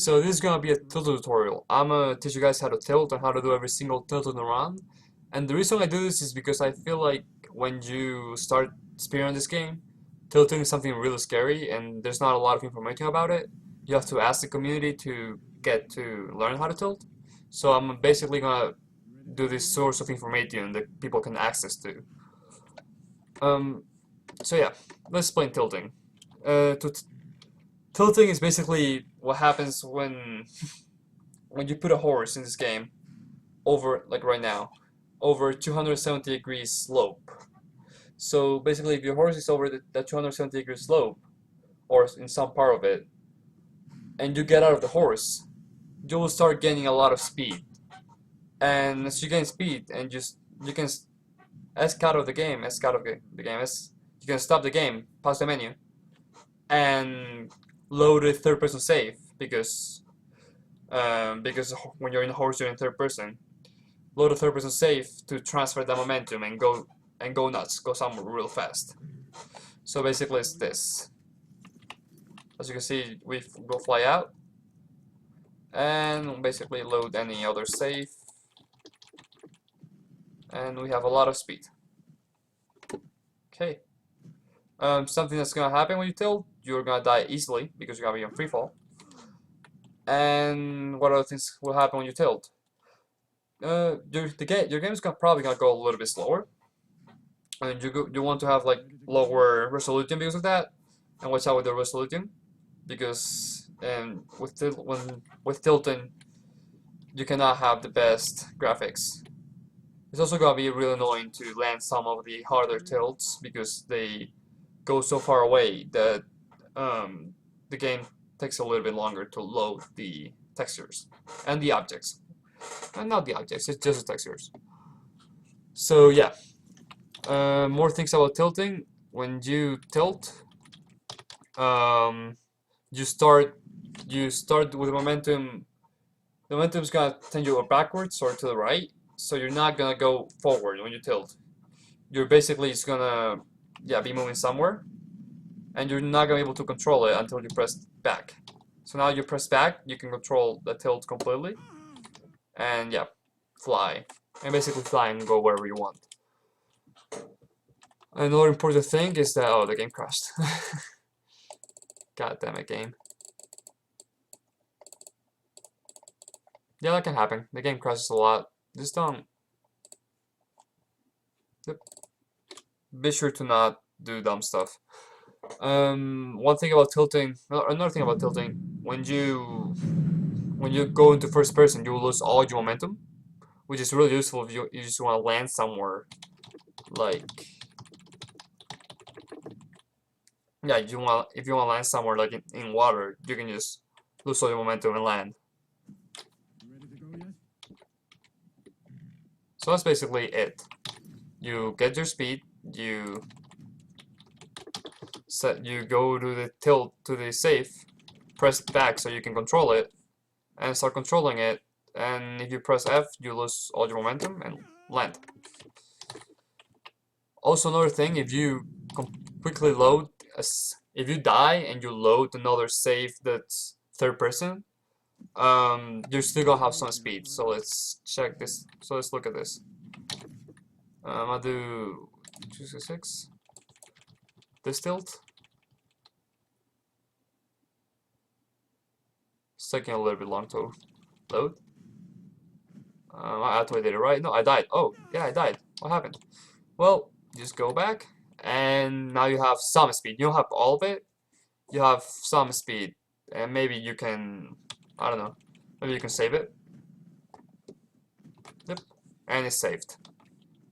So this is gonna be a tilt tutorial. I'm gonna teach you guys how to tilt and how to do every single tilt in the run. And the reason I do this is because I feel like when you start speedrunning this game, tilting is something really scary and there's not a lot of information about it. You have to ask the community to get to learn how to tilt. So I'm basically gonna do this source of information that people can access to. Um, so yeah, let's explain tilting. Tilting is basically what happens when when you put a horse in this game over, like right now, over 270 degrees slope. So basically, if your horse is over that 270 degree slope, or in some part of it, and you get out of the horse, you will start gaining a lot of speed. And as you gain speed, and you can escape out of the game, you can stop the game, pause the menu, and load a third-person save because when you're in a horse, you're in third person. Load a third-person save to transfer that momentum and go nuts, go somewhere real fast. So basically, it's this. As you can see, we will fly out and basically load any other save, and we have a lot of speed. Okay. Something that's gonna happen when you tilt, you're gonna die easily because you're gonna be on free fall. And what other things will happen when you tilt? Your game is probably gonna go a little bit slower, and you want to have like lower resolution because of that. And watch out with the resolution, because with tilting, you cannot have the best graphics. It's also gonna be really annoying to land some of the harder tilts because they go so far away that the game takes a little bit longer to load the textures and the objects. And not the objects, it's just the textures. So yeah, more things about tilting. When you tilt, you start with momentum. The momentum is gonna tend you backwards or to the right, so you're not gonna go forward when you tilt. You're basically just gonna be moving somewhere, and you're not gonna be able to control it until you press back. So now you press back, you can control the tilt completely, and yeah, fly, and basically fly and go wherever you want. Another important thing is that the game crashed. God damn it, game. Yeah, that can happen. The game crashes a lot. Just don't. Yep. Be sure to not do dumb stuff. One thing about tilting, another thing about tilting, when you go into first person, you will lose all your momentum, which is really useful if you just want to land somewhere. Like, yeah, if you want to land somewhere like in water, you can just lose all your momentum and land. So that's basically it. You get your speed, you go to the tilt, to the safe, press back so you can control it, and start controlling it. And if you press F, you lose all your momentum and land. Also, another thing, if you quickly load, if you die and you load another save that's third person, you're still gonna have some speed. So let's check this. So let's look at this. I'll do 266. This tilt. It's taking a little bit long to load. I actually did it right. No, I died. Oh, yeah, I died. What happened? Well, just go back, and now you have some speed. You don't have all of it. You have some speed, and maybe you can, I don't know, maybe you can save it. Yep, and it's saved.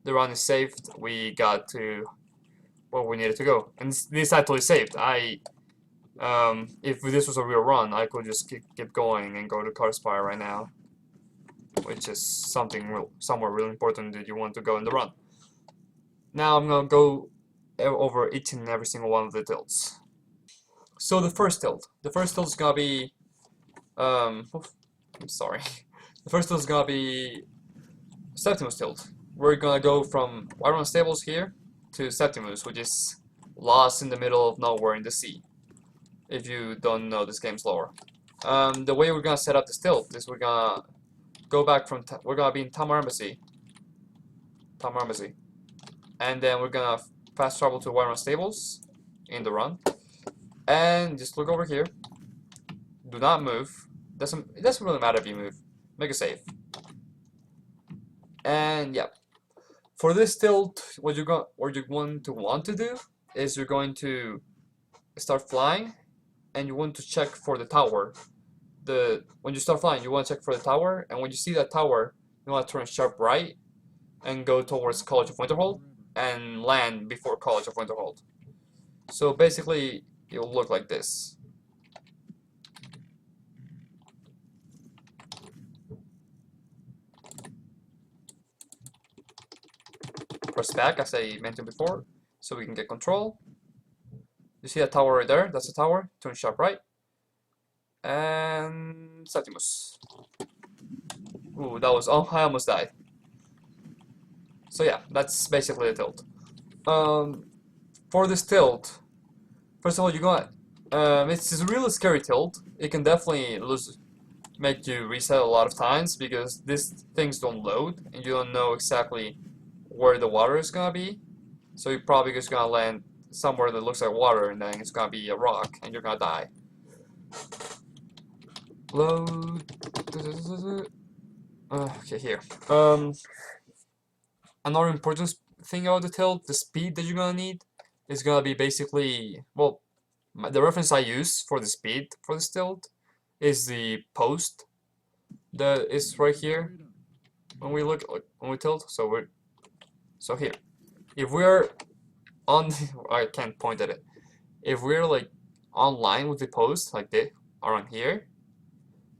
The run is saved. We got to where we needed to go, and this actually saved. If this was a real run, I could just keep going and go to Carspire right now, which is somewhere really important that you want to go in the run. Now I'm gonna go over each and every single one of the tilts. So the first tilt is gonna be, I'm sorry. The first tilt is gonna be Septimus tilt. We're gonna go from Whiterun Stables here to Septimus, which is lost in the middle of nowhere in the sea. If you don't know this game's lore. The way we're gonna set up this tilt is we're gonna go back from we're gonna be in Tamar Embassy, and then we're gonna fast travel to Wyron Stables in the run, and just look over here. Do not move. It doesn't really matter if you move. Make a save. And yeah, for this tilt, what you're going to want to do is you're going to start flying, and you want to check for the tower. When you start flying, you want to check for the tower, and when you see that tower, you want to turn sharp right and go towards College of Winterhold and land before College of Winterhold. So basically, it will look like this. Press back as I mentioned before, so we can get control. You see that tower right there? That's the tower. Turn sharp right. And Septimus. Ooh, that was, oh, I almost died. So yeah, that's basically the tilt. For this tilt, first of all, you're gonna, it's a really scary tilt. It can definitely make you reset a lot of times because these things don't load and you don't know exactly where the water is gonna be. So you're probably just gonna land somewhere that looks like water and then it's gonna be a rock and you're gonna die. Load. Okay, here. Another important thing about the tilt, the speed that you're gonna need, is gonna be basically, well, the reference I use for the speed for this tilt is the post that is right here when we tilt. So here, if we're on, I can't point at it. If we're like online with the post like this around here,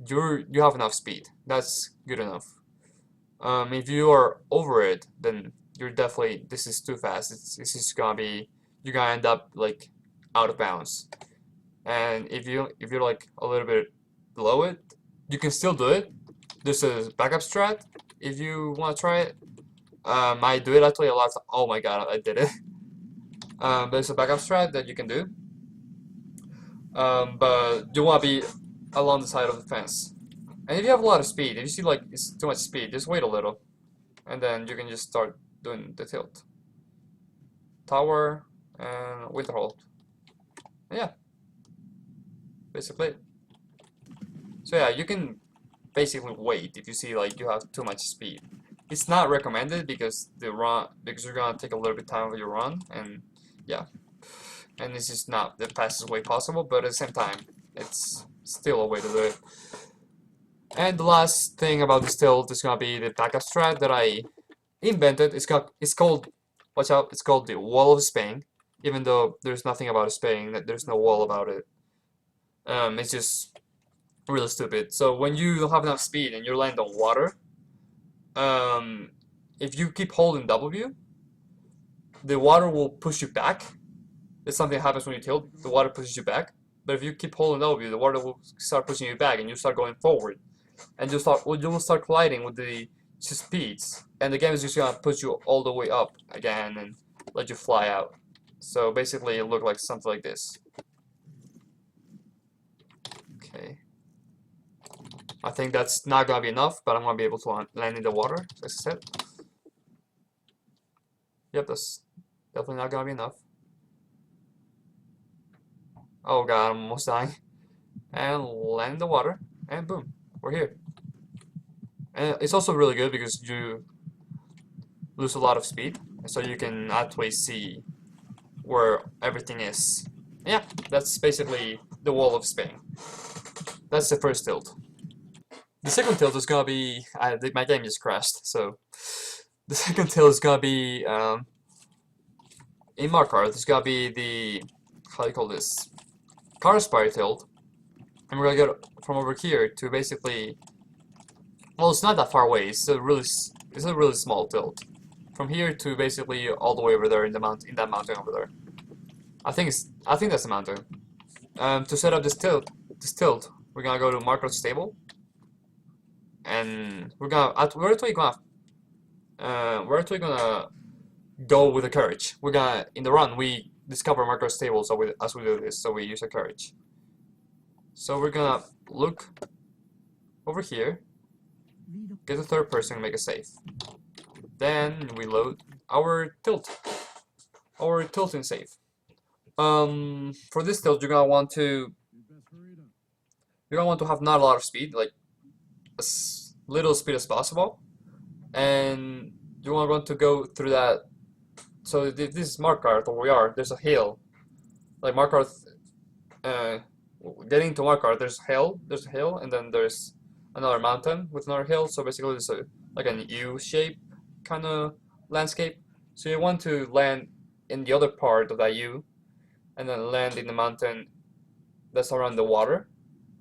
you have enough speed. That's good enough. If you are over it, then you're definitely, this is too fast. This is gonna be, you're gonna end up like out of bounds. And if you're like a little bit below it, you can still do it. There's a backup strat if you want to try it. I do it actually a lot. Oh my god, I did it. There's a backup strat that you can do. But you want to be along the side of the fence. And if you have a lot of speed, if you see like it's too much speed, just wait a little, and then you can just start doing the tilt. Tower and Winterhold. Yeah, basically. So yeah, you can basically wait if you see like you have too much speed. It's not recommended because you're gonna take a little bit time of your run, and yeah, and this is not the fastest way possible, but at the same time, it's still a way to do it. And the last thing about this tilt is gonna be the backup strat that I invented. It's called, watch out, it's called the Wall of Spain. Even though there's nothing about Spain, there's no wall about it. It's just really stupid. So when you don't have enough speed and you land on water, if you keep holding W, the water will push you back. It's something that happens when you tilt. The water pushes you back. But if you keep holding W, the water will start pushing you back, and you start going forward, and you will start colliding with the speeds, and the game is just gonna push you all the way up again and let you fly out. So basically, it looked like something like this. Okay. I think that's not gonna be enough, but I'm gonna be able to land in the water, as I said. Yep, that's definitely not gonna be enough. Oh god, I'm almost dying. And land in the water, and boom, we're here. And it's also really good because you lose a lot of speed, so you can actually see where everything is. Yeah, that's basically the Wall of Spain. That's the first tilt. The second tilt is gonna be, my game just crashed, so the second tilt is gonna be, in Markarth, it's gonna be the, how do you call this, Car Spire tilt, and we're gonna get from over here to basically, well, it's not that far away, it's a really small tilt. From here to basically all the way over there in that mountain over there. I think that's the mountain. To set up this tilt, we're gonna go to Markarth Stable, and we're actually gonna go with a carriage. We're gonna, in the run, discover Markarth Stable, so as we do this, so we use a carriage. So we're gonna look over here, get the third person and make a save. Then we load our tilting save. For this tilt, you're gonna want to have not a lot of speed, like as little speed as possible, and you want to go through that. So this is Markarth, where we are. There's a hill, like Markarth. Getting to Markarth, there's a hill, and then there's another mountain with another hill. So basically, it's like an U shape kind of landscape. So you want to land in the other part of that U, and then land in the mountain that's around the water.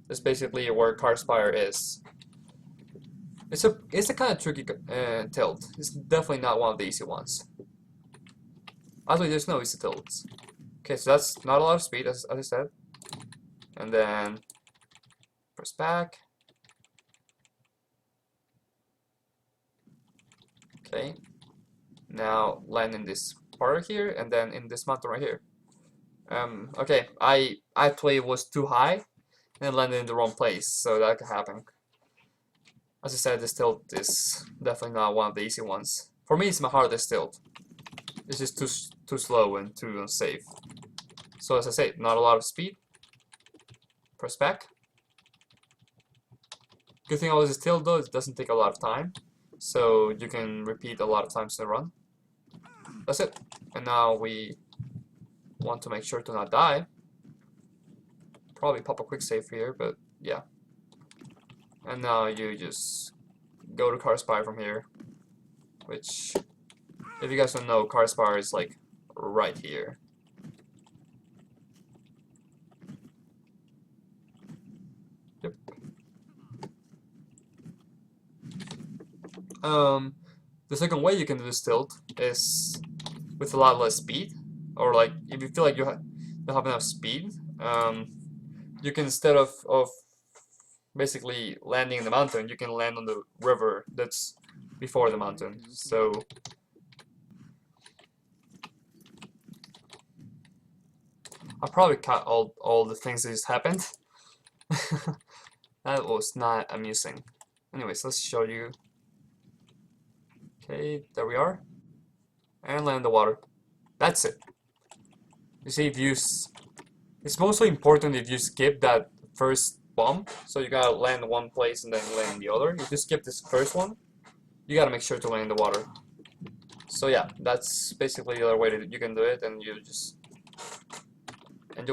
That's basically where Karspire is. It's a kind of tricky tilt. It's definitely not one of the easy ones. Actually, there's no easy tilts. Okay, so that's not a lot of speed, as I said. And then press back. Okay. Now land in this part here, and then in this mountain right here. Okay, I actually was too high and landed in the wrong place, so that could happen. As I said, this tilt is definitely not one of the easy ones. For me, it's my hardest tilt. It's just too slow and too unsafe. So as I say, not a lot of speed. Press back. Good thing about this tilt though, it doesn't take a lot of time, so you can repeat a lot of times in a run. That's it. And now we want to make sure to not die. Probably pop a quick save here, but yeah. And now you just go to Karspire from here, which, if you guys don't know, Karspire is like right here. Yep. The second way you can do this tilt is with a lot less speed, or like if you feel like you don't have enough speed, you can, instead of basically landing in the mountain, you can land on the river that's before the mountain. So I'll probably cut all the things that just happened. That was not amusing. Anyways, let's show you. Okay, there we are. And land in the water. That's it. You see, it's mostly important if you skip that first bump. So you gotta land in one place and then land in the other. If you skip this first one, you gotta make sure to land in the water. So yeah, that's basically the other way that you can do it, and you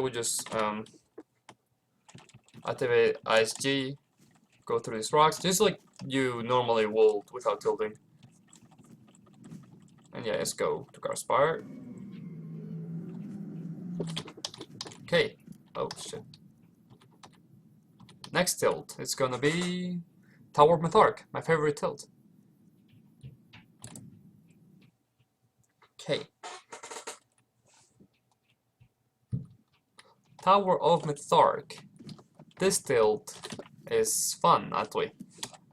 would just activate ISG, go through these rocks, just like you normally would without tilting. And yeah, let's go to Karspire. Okay. Oh shit. Next tilt, it's gonna be Tower of Mythark, my favorite tilt. Okay. Tower of Mythark. This tilt is fun, actually.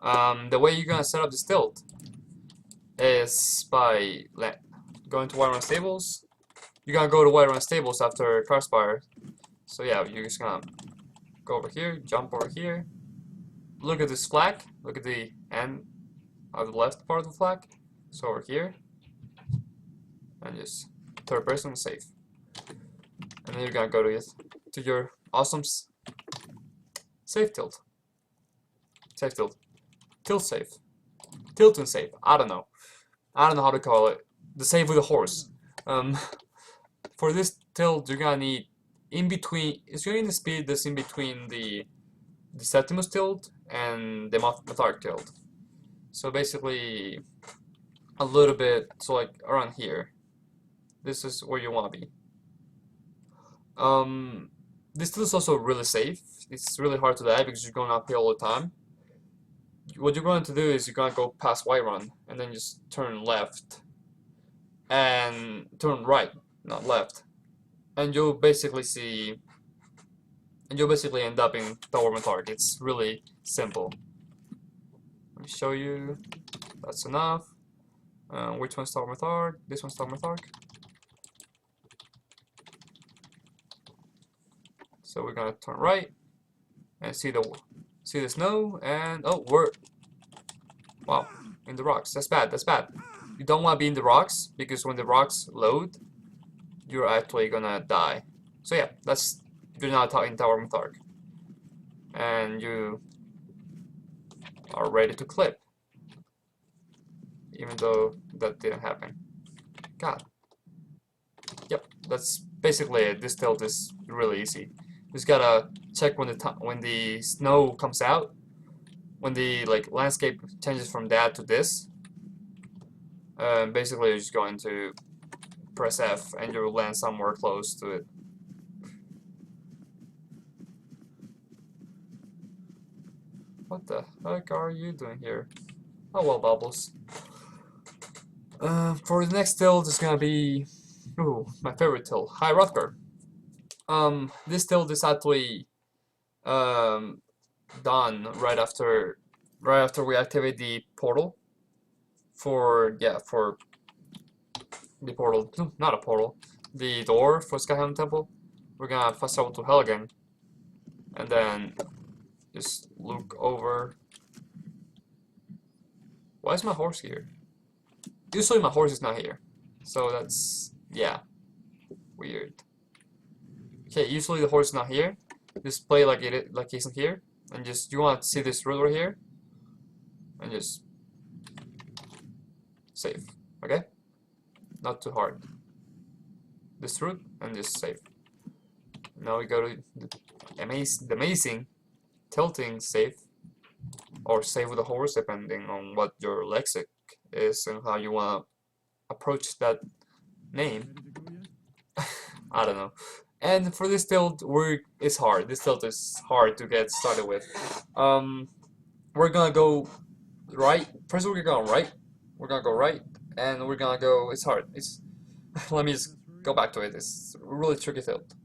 The way you're gonna set up this tilt is by going to Whiterun Stables. You're gonna go to Whiterun Stables after Karspire. So yeah, you're just gonna go over here, jump over here. Look at this flag. Look at the end of the left part of the flag. So over here, and just third person save. And then you're gonna go to your awesome save tilt. Save tilt. Tilt save. Tilt and save. I don't know how to call it. The save with a horse. For this tilt, you're gonna need in between. It's gonna need the speed that's in between the Septimus tilt and the Mythark tilt. So basically, a little bit. So like around here. This is where you wanna be. This tilt is also really safe. It's really hard to die because you're going uphill all the time. What you're going to do is you're going to go past Whiterun and then just turn left and turn right, not left, and you'll basically end up in Tower of Mythark. It's really simple. Let me show you. That's enough. Which one's Tower of Mythark? This one's Tower of Mythark. So we're gonna turn right and see the See the snow, and oh, we're wow in the rocks. That's bad. That's bad. You don't want to be in the rocks because when the rocks load, you're actually gonna die. So yeah, that's you're not in Tower Thark, and you are ready to clip, even though that didn't happen. God. Yep, that's basically it. This tilt is really easy. Just gotta check when the snow comes out, when the like landscape changes from that to this. Basically, you're just going to press F and you'll land somewhere close to it. What the heck are you doing here? Oh well, Bubbles. For the next tilt, it's gonna be my favorite tilt, High Rothgar. This tilt is actually done right after we activate the portal for the portal. No, not a portal. The door for Skyrim Temple. We're gonna fast travel to Hell again, and then just look over. Why is my horse here? Usually my horse is not here, so that's weird. Okay, usually the horse is not here. Just play like he isn't here, and just you want to see this route right here, and just save. Okay, not too hard. This route and just save. Now we go to the amazing tilting save, or save with the horse, depending on what your lexic is and how you want to approach that name. I don't know. And for this tilt, it's hard. This tilt is hard to get started with. We're gonna go right. First, we're gonna go right. We're gonna go right, and we're gonna go. It's hard. It's. Let me just go back to it. It's a really tricky tilt.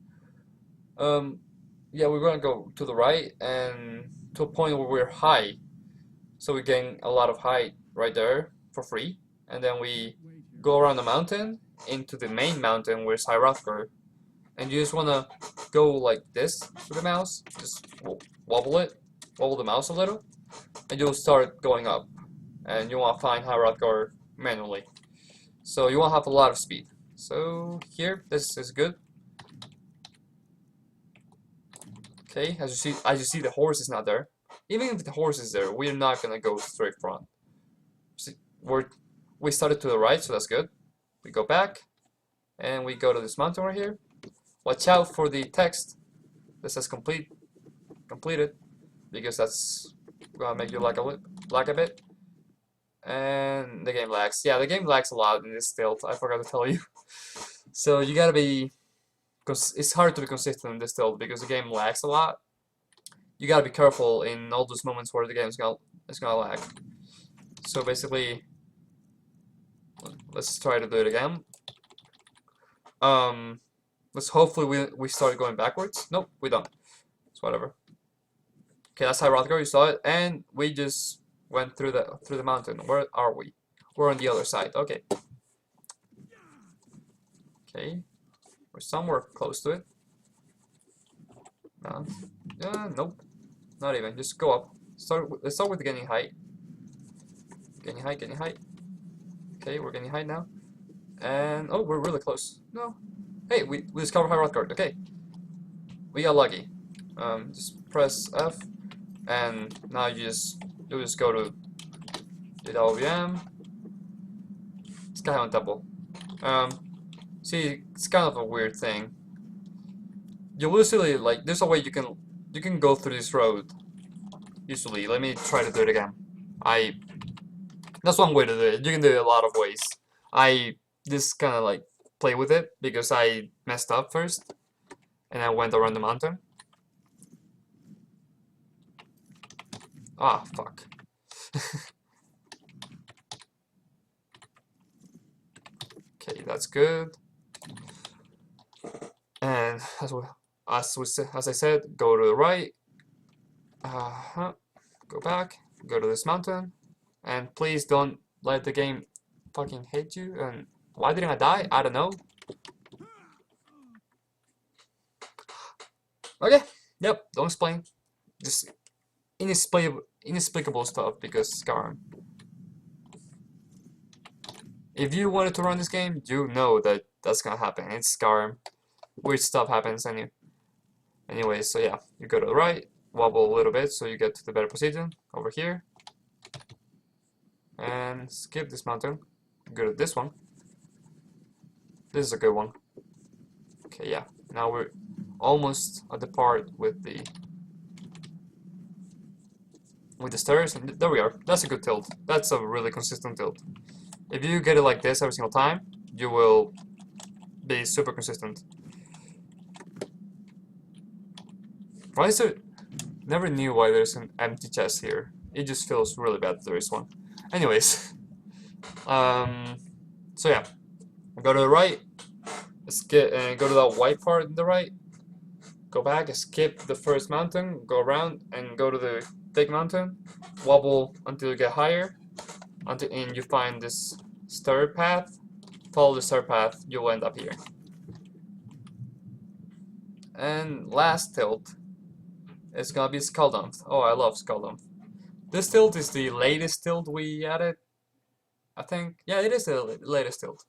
Yeah, we're gonna go to the right and to a point where we're high, so we gain a lot of height right there for free, and then we go around the mountain into the main mountain where it's High Rothgar. And you just want to go like this with the mouse, just wobble the mouse a little, and you'll start going up. And you want to find High Rothgar manually. So you want to have a lot of speed. So here, this is good. Okay, as you see, the horse is not there. Even if the horse is there, we're not gonna go straight front. See, we started to the right, so that's good. We go back, and we go to this mountain right here. Watch out for the text that says completed, because that's gonna make you lag a bit. And the game lags. Yeah, the game lags a lot in this tilt. I forgot to tell you. So you gotta be, because it's hard to be consistent in this tilt because the game lags a lot. You gotta be careful in all those moments where the game is gonna lag. So basically, let's try to do it again. Let's hopefully we start going backwards. Nope, we don't. It's whatever. Okay, that's High Rothgar. You saw it, and we just went through the mountain. Where are we? We're on the other side. Okay. Okay, we're somewhere close to it. No. Nope. Not even. Just go up. Let's start with getting height. Getting height. Okay, we're getting height now. And oh, we're really close. No. Hey, we discovered High Rothgar. Okay. We got lucky. Just press F, and now you just go to the WM. Skyrim Temple. See, it's kind of a weird thing. You usually like there's a way you can go through this road. Usually, let me try to do it again. That's one way to do it. You can do it a lot of ways. I just kind of like play with it because I messed up first, and I went around the mountain. Ah, fuck. Okay, that's good. And as I said, go to the right. Go back. Go to this mountain, and please don't let the game fucking hate you. And why didn't I die? I don't know. Okay. Yep. Don't explain. Just inexplicable stuff because Skyrim. If you wanted to run this game, you know that that's gonna happen. It's Skyrim. Weird stuff happens anyway, so yeah, you go to the right, wobble a little bit so you get to the better position over here. And skip this mountain. Go to this one. This is a good one. Okay, yeah. Now we're almost at the part with the stairs, and there we are. That's a good tilt. That's a really consistent tilt. If you get it like this every single time, you will be super consistent. Why is there... Never knew why there's an empty chest here. It just feels really bad that there is one. Anyways. So yeah. Go to the right. Skip, go to that white part on the right. Go back, skip the first mountain, go around, and go to the big mountain. Wobble until you get higher. And you find this stair path. Follow the stair path, you'll end up here. And last tilt is gonna be Skulldump. Oh, I love Skulldump. This tilt is the latest tilt we added, I think. Yeah, it is the latest tilt.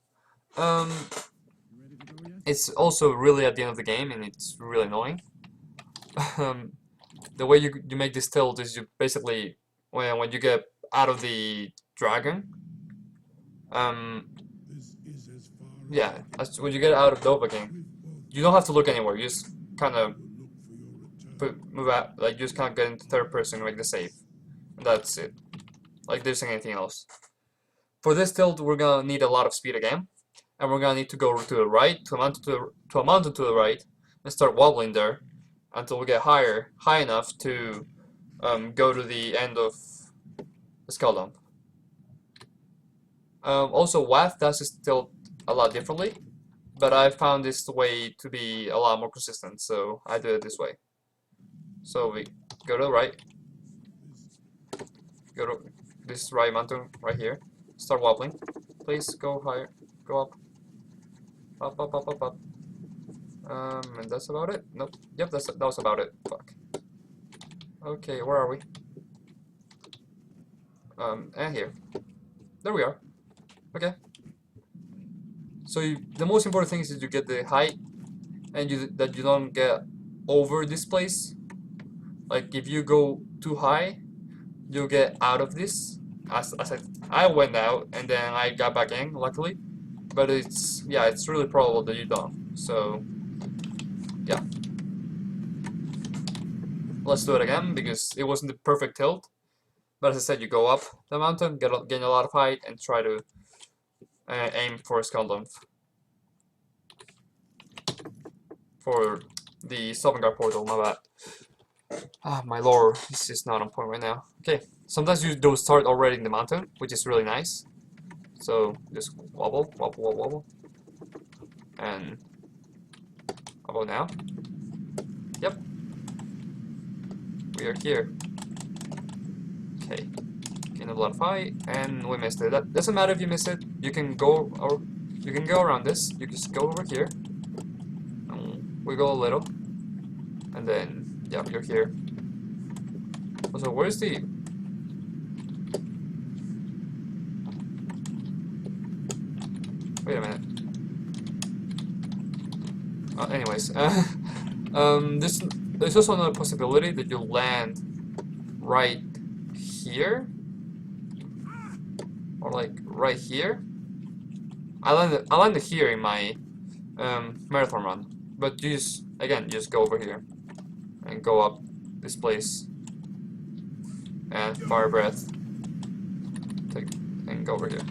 It's also really at the end of the game, and it's really annoying. The way you make this tilt is you basically, when you get out of the dragon, yeah, when you get out of Dovahkiin, you don't have to look anywhere. You just kind of move out, like you just kind of get into third person and make the save. And that's it. Like there isn't anything else. For this tilt, we're gonna need a lot of speed again, and we're gonna need to go to the right, to a mountain to the right, and start wobbling there until we get high enough to go to the end of the Skulldump. Also, Wath does this tilt a lot differently, but I found this way to be a lot more consistent, so I do it this way. So we go to the right, go to this right mountain right here, start wobbling. Please go higher, go up, up, up, up, up, up. And that's about it. Nope. Yep, that was about it. Fuck. Okay, where are we? And here. There we are. Okay. So the most important thing is that you get the height, and that you don't get over this place. Like if you go too high, you'll get out of this. As I went out and then I got back in, luckily. But it's really probable that you don't. So yeah. Let's do it again because it wasn't the perfect tilt. But as I said, you go up the mountain, gain a lot of height, and try to aim for a Skulldump. For the Sovngarde portal, my bad. Ah, my lore is just not on point right now. Okay, sometimes you do start already in the mountain, which is really nice. So just wobble, wobble, wobble, wobble. And how about now? Yep. We are here. Okay. Gain a lot of height, and we missed it. That doesn't matter if you miss it. You can go around this. You just go over here. We go a little, and then yeah, you're here. Also, where's the? Wait a minute. Anyways, there's also another possibility that you land right here, or like right here. I landed here in my marathon run, but you just go over here and go up this place and fire breath, and go over here.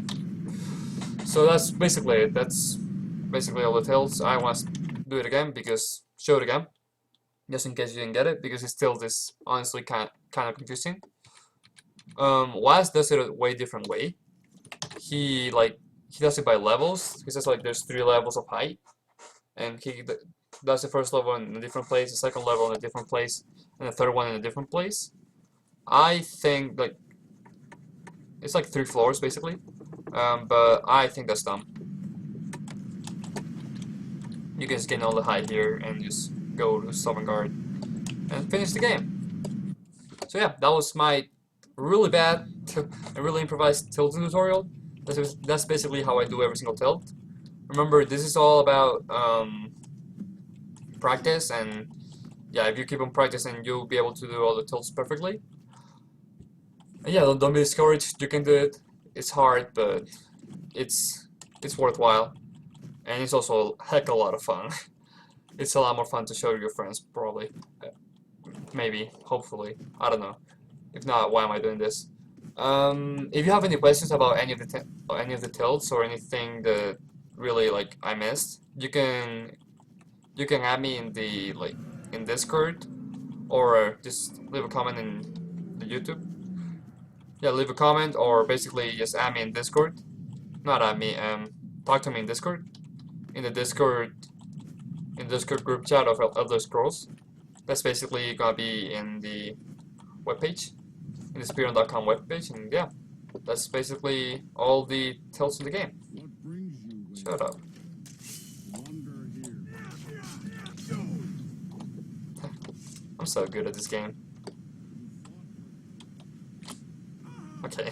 So that's basically it. That's basically all the tilts. I want to do it again because show it again, just in case you didn't get it, because it still is honestly kind of confusing. Waz does it a way different way. He does it by levels. He says like there's 3 levels of height, and he does the first level in a different place, the second level in a different place, and the third one in a different place. I think like it's like 3 floors basically, but I think that's dumb. You can just gain all the height here and just go to Sovngarde and finish the game. So So yeah, that was my really bad and really improvised tilting tutorial. That's basically how I do every single tilt. Remember, this is all about practice, and yeah, if you keep on practicing, you'll be able to do all the tilts perfectly. And yeah, don't be discouraged. You can do it. It's hard, but it's worthwhile, and it's also a heck of a lot of fun. It's a lot more fun to show your friends, probably. Maybe, hopefully. I don't know. If not, why am I doing this? If you have any questions about any of the tilts or anything that really like I missed, you can add me in the in Discord, or just leave a comment in the YouTube. Yeah, leave a comment, or basically just add me in Discord. Not add me. Talk to me in Discord. In the Discord group chat of Elder Scrolls. That's basically gonna be in the webpage, in the Speedrun.com webpage, and yeah, that's basically all the tilts in the game. Shut up. I'm so good at this game. Okay.